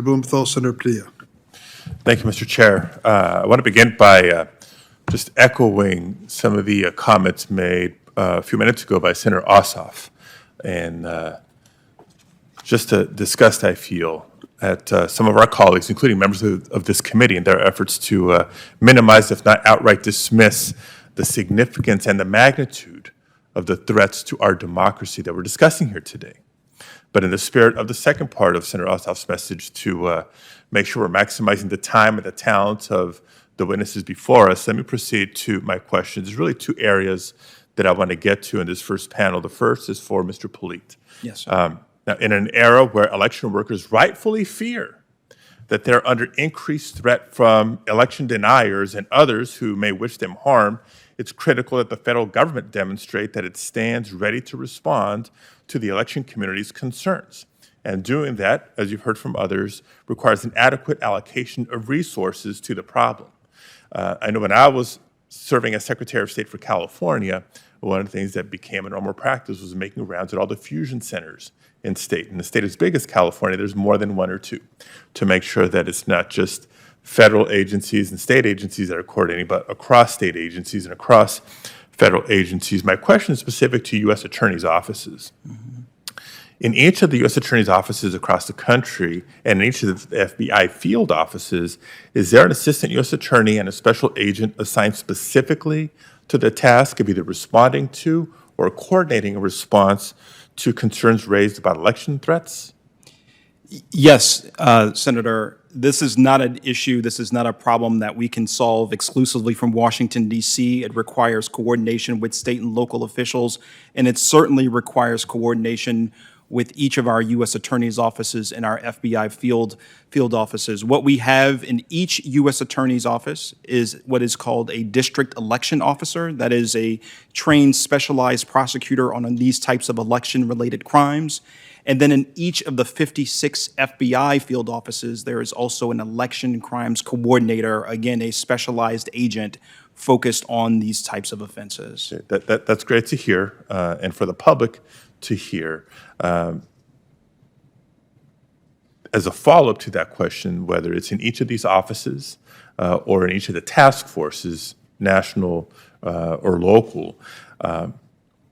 Blumenthal, Senator Padilla. Thank you, Mr. Chair. I want to begin by just echoing some of the comments made a few minutes ago by Senator Ossoff, and just disgust I feel at some of our colleagues, including members of this committee, in their efforts to minimize, if not outright dismiss, the significance and the magnitude of the threats to our democracy that we're discussing here today. But in the spirit of the second part of Senator Ossoff's message to make sure we're maximizing the time and the talent of the witnesses before us, let me proceed to my questions. There's really two areas that I want to get to in this first panel. The first is for Mr. Polite. Yes, sir. Now, in an era where election workers rightfully fear that they're under increased threat from election deniers and others who may wish them harm, it's critical that the federal government demonstrate that it stands ready to respond to the election community's concerns. And doing that, as you've heard from others, requires an adequate allocation of resources to the problem. I know when I was serving as Secretary of State for California, one of the things that became a normal practice was making rounds at all the fusion centers in state. In a state as big as California, there's more than one or two, to make sure that it's not just federal agencies and state agencies that are coordinating, but across state agencies and across federal agencies. My question is specific to U.S. attorneys' offices. Mm-hmm. In each of the U.S. attorneys' offices across the country and in each of the FBI field offices, is there an assistant U.S. attorney and a special agent assigned specifically to the task of either responding to or coordinating a response to concerns raised about election threats? Yes, Senator. This is not an issue. This is not a problem that we can solve exclusively from Washington, D.C. It requires coordination with state and local officials, and it certainly requires coordination with each of our U.S. attorney's offices and our FBI field offices. What we have in each U.S. attorney's office is what is called a district election officer. That is a trained, specialized prosecutor on these types of election-related crimes. And then in each of the 56 FBI field offices, there is also an election crimes coordinator, again, a specialized agent focused on these types of offenses. That's great to hear, and for the public to hear. As a follow-up to that question, whether it's in each of these offices or in each of the task forces, national or local,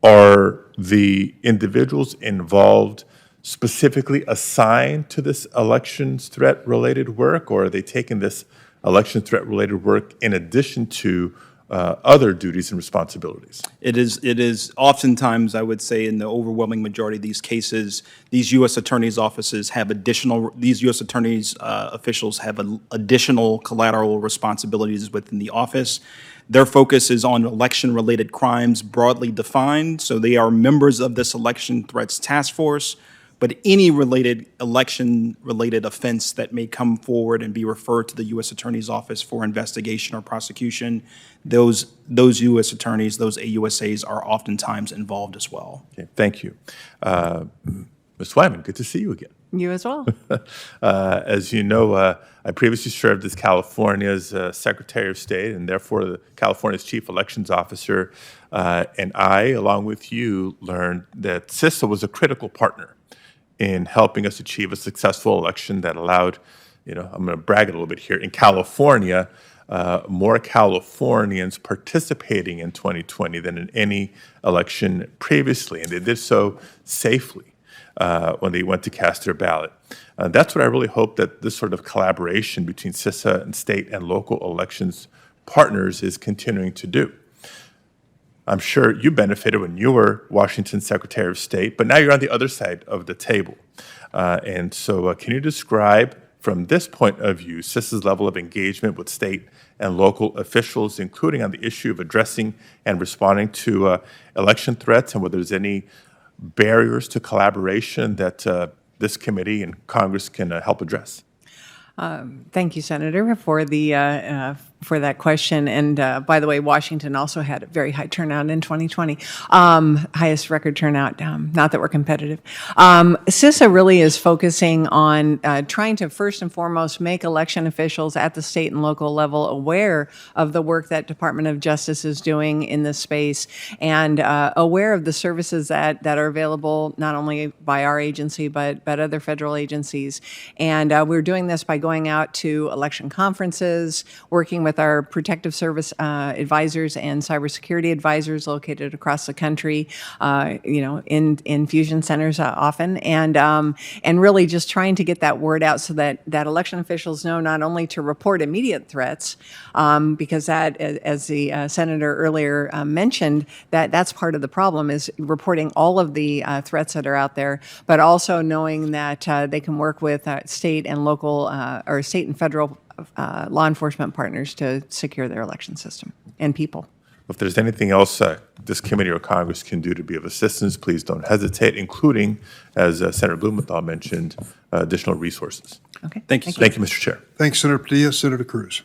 are the individuals involved specifically assigned to this elections threat-related work, or are they taking this election threat-related work in addition to other duties and responsibilities? It is oftentimes, I would say, in the overwhelming majority of these cases, these U.S. attorneys' offices have these U.S. attorneys' officials have additional collateral responsibilities within the office. Their focus is on election-related crimes broadly defined, so they are members of this election threats task force. But any election-related offense that may come forward and be referred to the U.S. Attorney's Office for investigation or prosecution, those U.S. attorneys, those AUSAs, are oftentimes involved as well. Okay, thank you. Ms. Wyman, good to see you again. You as well. As you know, I previously served as California's Secretary of State and therefore California's Chief Elections Officer. And I, along with you, learned that CISA was a critical partner in helping us achieve a successful election that allowed, I'm going to brag a little bit here, in California, more Californians participating in 2020 than in any election previously. And they did so safely when they went to cast their ballot. That's what I really hope that this sort of collaboration between CISA and state and local elections partners is continuing to do. I'm sure you benefited when you were Washington Secretary of State, but now you're on the other side of the table. And so can you describe, from this point of view, CISA's level of engagement with state and local officials, including on the issue of addressing and responding to election threats, and whether there's any barriers to collaboration that this committee and Congress can help address? Thank you, Senator, for that question. And by the way, Washington also had a very high turnout in 2020, highest record turnout. Not that we're competitive. CISA really is focusing on trying to first and foremost make election officials at the state and local level aware of the work that Department of Justice is doing in this space, and aware of the services that are available not only by our agency but other federal agencies. And we're doing this by going out to election conferences, working with our protective service advisors and cybersecurity advisors located across the country, in fusion centers often, and really just trying to get that word out so that election officials know not only to report immediate threats, because that, as the senator earlier mentioned, that's part of the problem, is reporting all of the threats that are out there, but also knowing that they can work with state and local or state and federal law enforcement partners to secure their election system and people. If there's anything else this committee or Congress can do to be of assistance, please don't hesitate, including, as Senator Blumenthal mentioned, additional resources. Okay. Thank you, Thank you, Mr. Chair. Thanks, Senator Padilla. Senator Cruz.